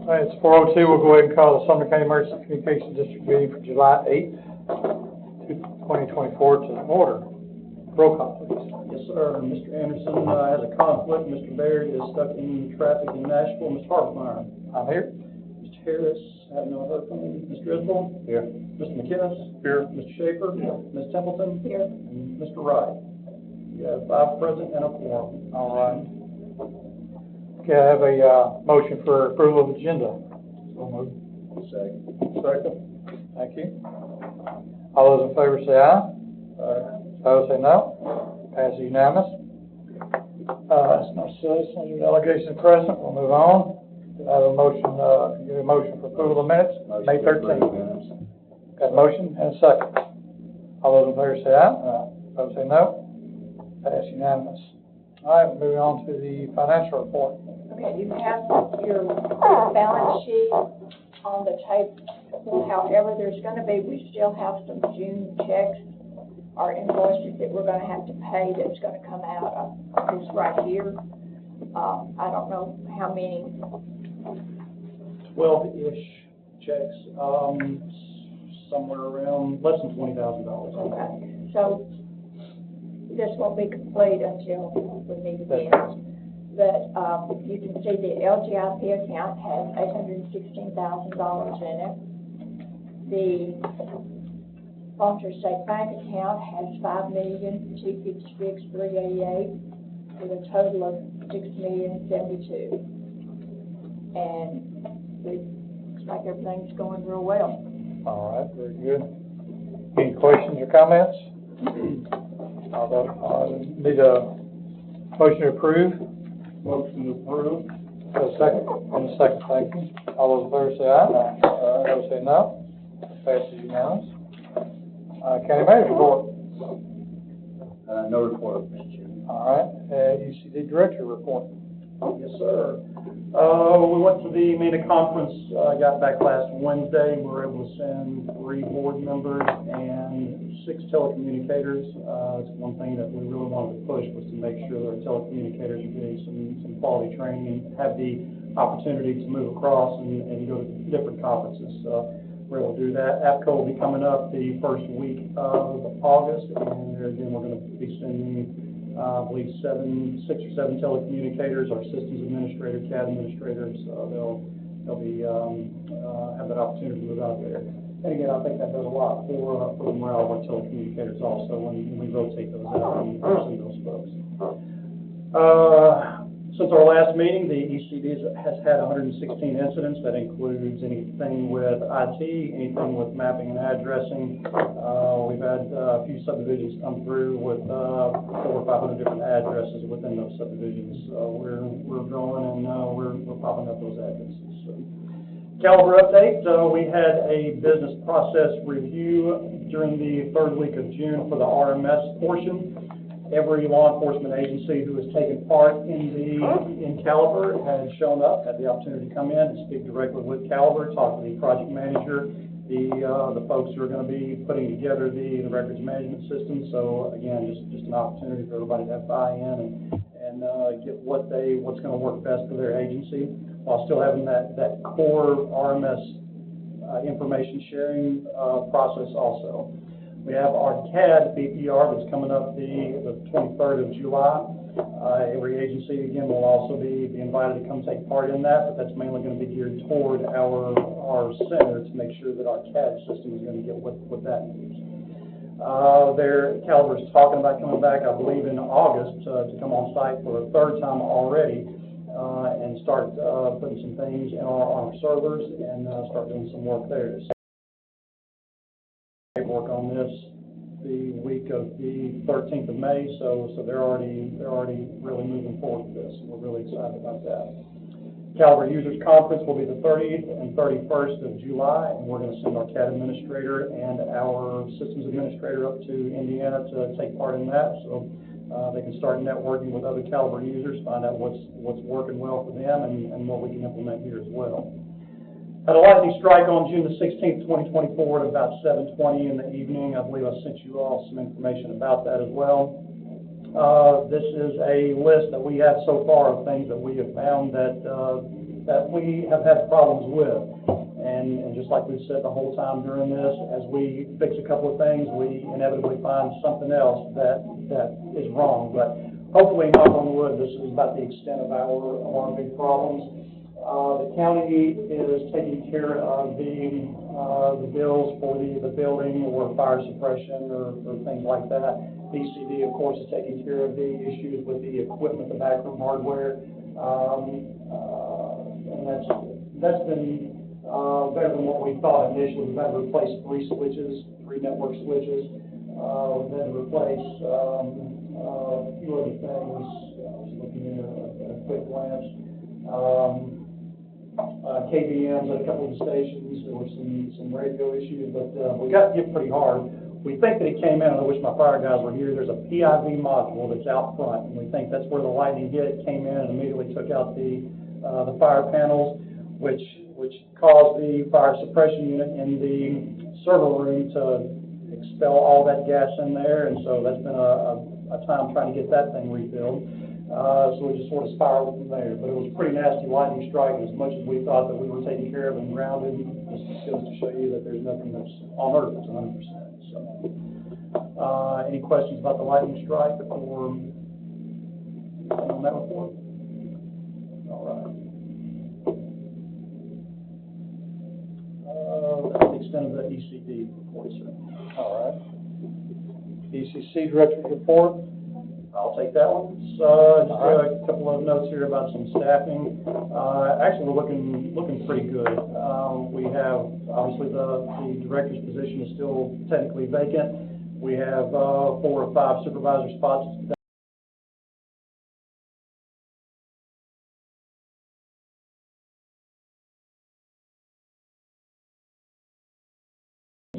All right, it's 4:02. We'll go ahead and call the Sumner County Emergency Communications District meeting for July 8th, 2024 to order. Roll call, please. Yes, sir. Mr. Anderson has a conflict. Mr. Baird is stuck in traffic in Nashville. Mr. Hartmeyer. I'm here. Mr. Harris, have no heard from him. Mr. Isbell. Here. Mr. McInnes. Here. Mr. Schaefer. Here. Ms. Templeton. Here. And Mr. Wright. You have 5 present and a quorum. All right. Okay, I have a motion for approval of agenda. So moved. Second. Second. Thank you. All those in favor say aye. Aye. Opposed say no. Passes unanimous. It's no citizens or delegations present. We'll move on. I have a motion, give a motion for approval of minutes, May 13th. Got a motion and a second. All those in favor say aye. Opposed say no. Passes unanimous. All right, moving on to the financial report. Okay, you have your balance sheet on the tape. However, there's going to be, we still have some June checks or invoices that we're going to have to pay that's going to come out of this right here. I don't know how many. 12-ish checks, somewhere around less than $20,000. Okay, so this won't be complete until we meet again. But you can see the LGIP account has $816,000 in it. The Volunteer State Bank account has $5,256,388 with a total of $6,072,000. And it looks like everything's going real well. All right, very good. Any questions or comments? Need a motion to approve. Motion to approve. A second. And a second, thank you. All those in favor say aye. Those say no. Passes unanimous. County Manager report. No report, Mr. Chairman. All right. UCD Director report. Yes, sir. We went to the MENA conference, got back last Wednesday. We were able to send 3 board members and 6 telecommunicators. It's one thing that we really wanted to push was to make sure that our telecommunicators are getting some quality training and have the opportunity to move across and go to different conferences. We're able to do that. APCO will be coming up the first week of August, and there again we're going to be sending I believe 6 or 7 telecommunicators, our systems administrator, CAD administrators. They'll be have that opportunity to move out there. And again, I think that does a lot for the morale of our telecommunicators also when we rotate those out and send those folks. Since our last meeting, the ECD has had 116 incidents. That includes anything with IT, anything with mapping and addressing. We've had a few subdivisions come through with 400 or 500 different addresses within those subdivisions. So we're going and we're popping up those addresses. So, Caliber update. We had a business process review during the 3rd week of June for the RMS portion. Every law enforcement agency who has taken part in Caliber has shown up, had the opportunity to come in and speak directly with Caliber, talk to the project manager, the folks who are going to be putting together the records management system. So again, just an opportunity for everybody to have buy-in and get what's going to work best for their agency, while still having that core RMS information sharing process also. We have our CAD BPR that's coming up the 23rd of July. Every agency, again, will also be invited to come take part in that, but that's mainly going to be geared toward our center to make sure that our CAD system is going to get what that needs. Caliber is talking about coming back, I believe, in August to come on site for a 3rd time already and start putting some things on our servers and start doing some work there. Work on this the week of the 13th of May, so they're already really moving forward with this. We're really excited about that. Caliber Users Conference will be the 30th and 31st of July, and we're going to send our CAD administrator and our systems administrator up to Indiana to take part in that, so they can start networking with other Caliber users, find out what's working well for them and what we can implement here as well. Had a lightning strike on June the 16th, 2024 at about 7:20 in the evening. I believe I sent you all some information about that as well. This is a list that we have so far of things that we have found that that we have had problems with. And just like we've said the whole time during this, as we fix a couple of things, we inevitably find something else that is wrong. But hopefully, knock on wood, this is about the extent of our big problems. The county is taking care of the bills for the building or fire suppression or things like that. BCD, of course, is taking care of the issues with the equipment, the backroom hardware, and that's been better than what we thought initially. We've had to replace three network switches. We've had to replace a few other things. I was looking at a quick glance. KBMs at a couple of the stations. There were some radio issues, but we got hit pretty hard. We think that it came in, and I wish my fire guys were here. There's a PIV module that's out front, and we think that's where the lightning hit. It came in and immediately took out the fire panels, which caused the fire suppression unit in the server room to expel all that gas in there, and so that's been a time trying to get that thing refilled. So we just sort of spiraled from there. But it was a pretty nasty lightning strike, and as much as we thought that we were taken care of and grounded, just goes to show you that there's nothing that's on earth that's 100%. So, any questions about the lightning strike or on that report? All right. That's the extent of the ECD report, sir. All right. ECC Director's Report. I'll take that one. So just a couple of notes here about some staffing. Actually, we're looking pretty good. We have, obviously, the director's position is still technically vacant. We have 4 or 5 supervisor spots.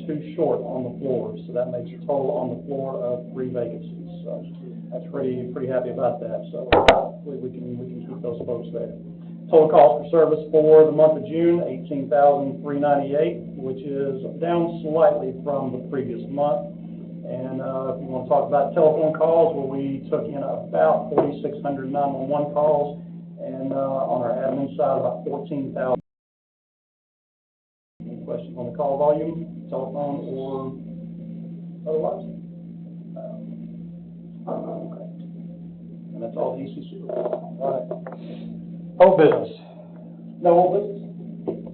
Too short on the floor, so that makes a total on the floor of 3 vacancies. So that's pretty happy about that. So hopefully we can keep those folks there. Total cost for service for the month of June, $18,398, which is down slightly from the previous month. And if you want to talk about telephone calls, well, we took in about 4,600 911 calls, and on our admin side, about 14,000. Any questions on the call volume, telephone, or otherwise? Okay. And that's all the ECC. All right. Old business. No old business.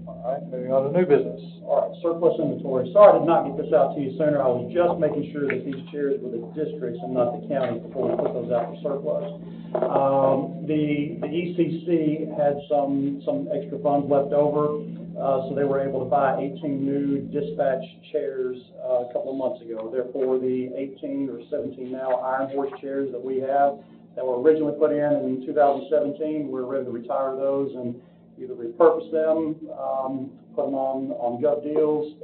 All right, moving on to new business. All right, surplus inventory. Sorry I did not get this out to you sooner. I was just making sure that these chairs were the districts and not the county before we put those out for surplus. The ECC had some extra funds left over, so they were able to buy 18 new dispatch chairs a couple of months ago. Therefore, the 18 or 17 now Iron Horse chairs that we have that were originally put in 2017, we're ready to retire those and either repurpose them, put them on gov deals.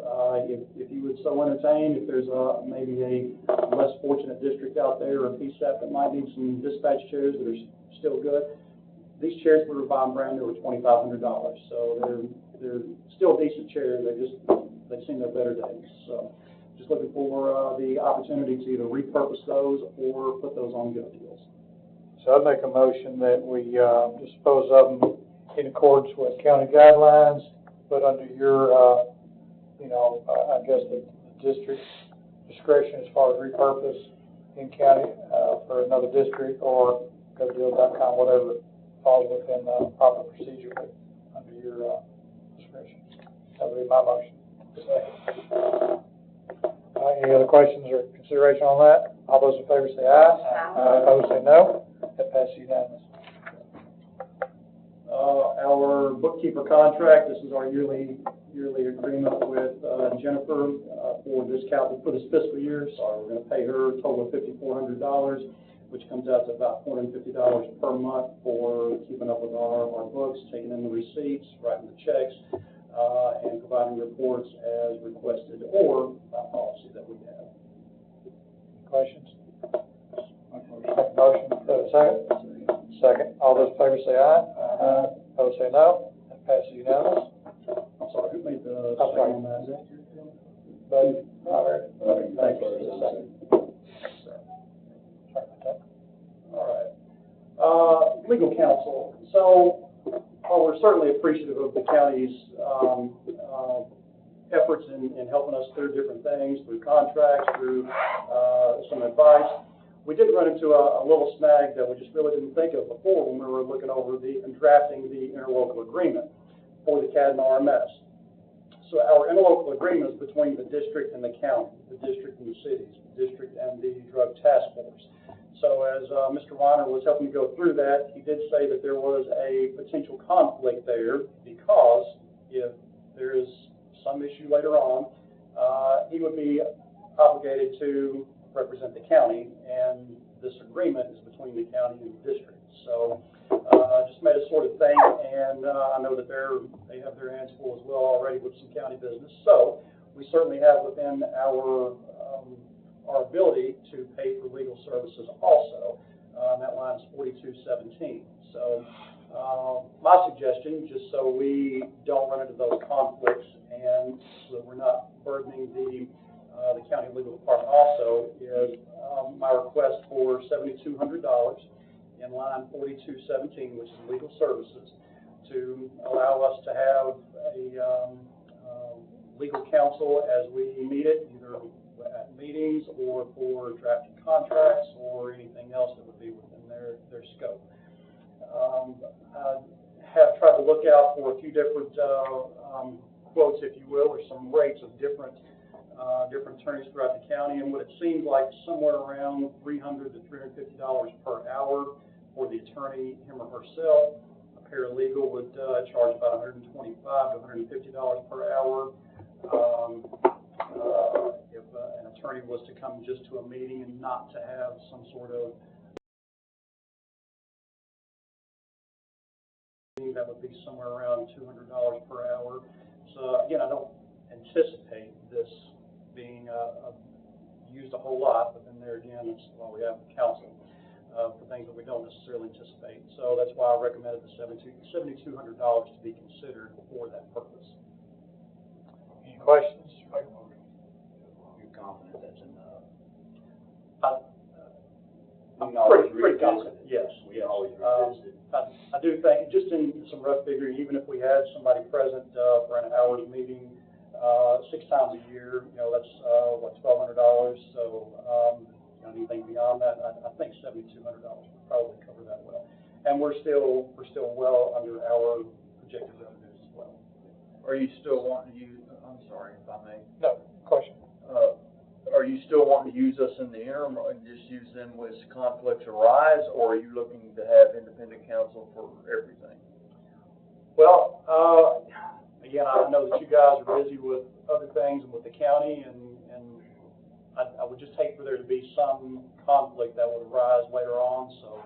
If you would so entertain, if there's maybe a less fortunate district out there or a PSAP that might need some dispatch chairs that are still good, these chairs we were buying brand new are $2,500. So they're still decent chairs. They've seen their better days. So just looking for the opportunity to either repurpose those or put those on gov deals. So I'd make a motion that we dispose of them in accordance with county guidelines, but under your, I guess the district's discretion as far as repurpose in county for another district or GovDeal.com, whatever falls within the proper procedure, but under your discretion. That would be my motion. Second. All right, any other questions or consideration on that? All those in favor say aye. Aye. Opposed say no. That passes unanimous. Our bookkeeper contract, this is our yearly agreement with Jennifer for this fiscal year. So we're going to pay her a total of $5,400, which comes out to about $450 per month for keeping up with our books, taking in the receipts, writing the checks, and providing reports as requested or by policy that we have. Questions? Motion, second? Second. All those in favor say aye. Aye. Opposed say no. That passes unanimous. I'm sorry, who made the I'm sorry. second on that? Is that your deal? But, all right. Okay, thanks for the second. Sorry about that. All right. Legal counsel. So, while we're certainly appreciative of the county's efforts in helping us through different things, through contracts, through some advice. We did run into a little snag that we just really didn't think of before when we were looking over and drafting the interlocal agreement for the CAD and RMS. So our interlocal agreement is between the district and the county, the district and the cities, the district and the drug task force. So as Mr. Weiner was helping me go through that, he did say that there was a potential conflict there because if there is some issue later on, he would be obligated to represent the county, and this agreement is between the county and the district. So just made us sort of think, and I know that they have their hands full as well already with some county business. So we certainly have within our ability to pay for legal services also. And that line is 4217. So my suggestion, just so we don't run into those conflicts and so that we're not burdening the county legal department also, is my request for $7,200 in line 4217, which is legal services, to allow us to have a legal counsel as we need it, either at meetings or for drafting contracts or anything else that would be within their scope. I have tried to look out for a few different quotes, if you will, or some rates of different attorneys throughout the county, and what it seems like somewhere around $300 to $350 per hour for the attorney, him or herself. A paralegal would charge about $125 to $150 per hour. If an attorney was to come just to a meeting and not to have some sort of, that would be somewhere around $200 per hour. So again, I don't anticipate this being used a whole lot, but then there again, that's why we have counsel for things that we don't necessarily anticipate. So that's why I recommended the $7,200 to be considered for that purpose. Any questions? You're confident that's enough? I'm pretty confident, yes. We always revisit. I do think, just in some rough figure, even if we had somebody present for an hour's meeting 6 times a year, that's what, $1,200. So anything beyond that, I think $7,200 would probably cover that well. And we're still well under our projected revenues as well. Are you still wanting to use? I'm sorry if I may. No question. Are you still wanting to use us in the interim and just use them when conflicts arise, or are you looking to have independent counsel for everything? Well, again, I know that you guys are busy with other things and with the county, and I would just hate for there to be some conflict that would arise later on. So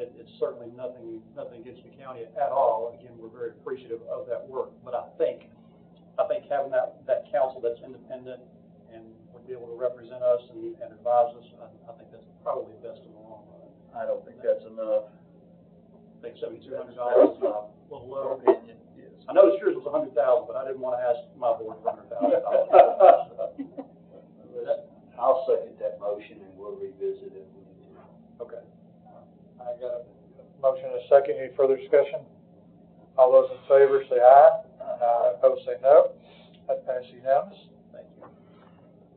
it's certainly nothing against the county at all. Again, we're very appreciative of that work. But I think having that counsel that's independent and would be able to represent us and advise us, I think that's probably best in the long run. I don't think that's enough. I think $7,200 is a little low. Opinion, yes. I noticed yours was $100,000, but I didn't want to ask my board for $100,000. I'll second that motion and we'll revisit it. Okay. I got a motion and a second. Any further discussion? All those in favor say aye. Aye. Opposed say no. That passes unanimous. Thank you.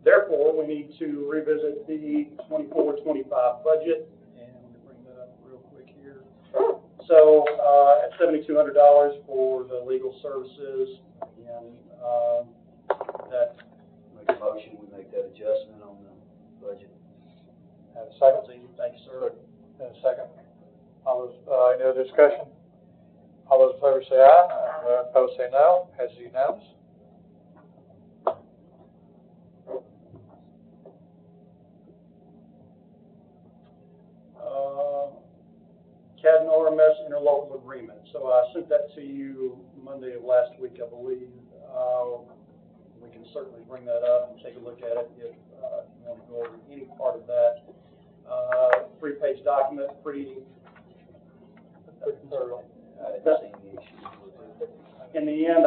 Therefore, we need to revisit the 24-25 budget, and let me bring that up real quick here. So at $7,200 for the legal services, again, that. Make a motion, we make that adjustment on the budget. Have a second? Thank you, sir. And a second. All those, any other discussion? All those in favor say aye. Aye. Opposed say no. Passes unanimous. CAD and RMS interlocal agreement. So I sent that to you Monday of last week, I believe. We can certainly bring that up and take a look at it if you want to go over any part of that. 3-page document, pretty thorough. I didn't see any issues with it. In the end,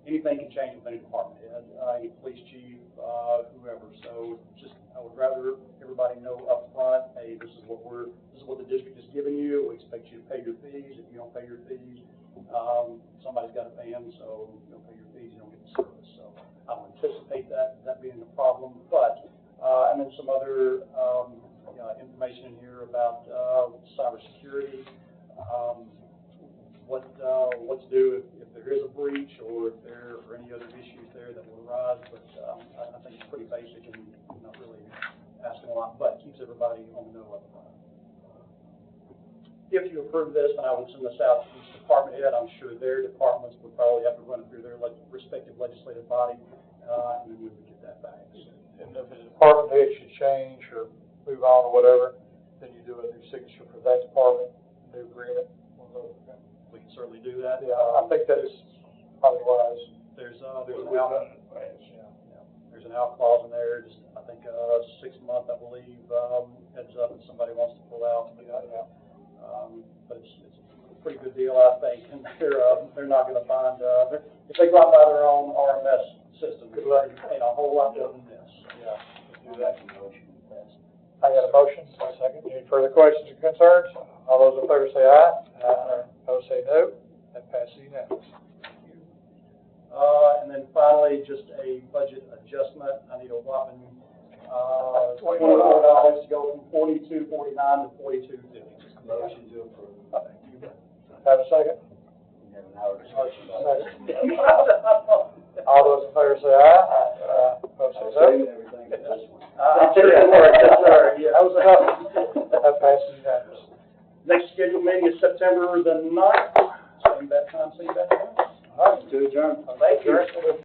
anything can change with any department head, any police chief, whoever. So just, I would rather everybody know up front, hey, this is what the district is giving you. We expect you to pay your fees. If you don't pay your fees, Somebody's got to pay them, so you don't pay your fees, you don't get the service. So I don't anticipate that being a problem, but, and then some other, information in here about, cybersecurity, what to do if there is a breach or if there are any other issues there that will arise, but, I think it's pretty basic and not really asking a lot, but keeps everybody on the know of it. If you approve this, then I would send this out to each department head. I'm sure their departments would probably have to run it through their respective legislative body, and then we would get that back. And if the department head should change or move on or whatever, then you do a new signature for that department, new agreement. We can certainly do that. Yeah, I think that is probably wise. There's an out clause in there. Just I think 6 months, I believe, heads up if somebody wants to pull out. But it's a pretty good deal, I think, and they're not going to find if they go out by their own RMS system, they're going to pay a whole lot more than this. Yeah. Do that motion. I got a motion, second. Any further questions or concerns? All those in favor say aye. Aye. Those say no. That passes unanimously. And then finally, just a budget adjustment. I need a whopping $24 to go from 42.49 to 42.50. Motion to approve. Have a second? We have an hour discussion. Second. All those in favor say aye. Aye. Those say no. Saving everything for this one. I'm sure it worked, yes, sir. Yeah. That was enough. That passes unanimously. Next scheduled meeting is September the 9th. Same bat time, same bat time. All right. To adjourn. Thank you.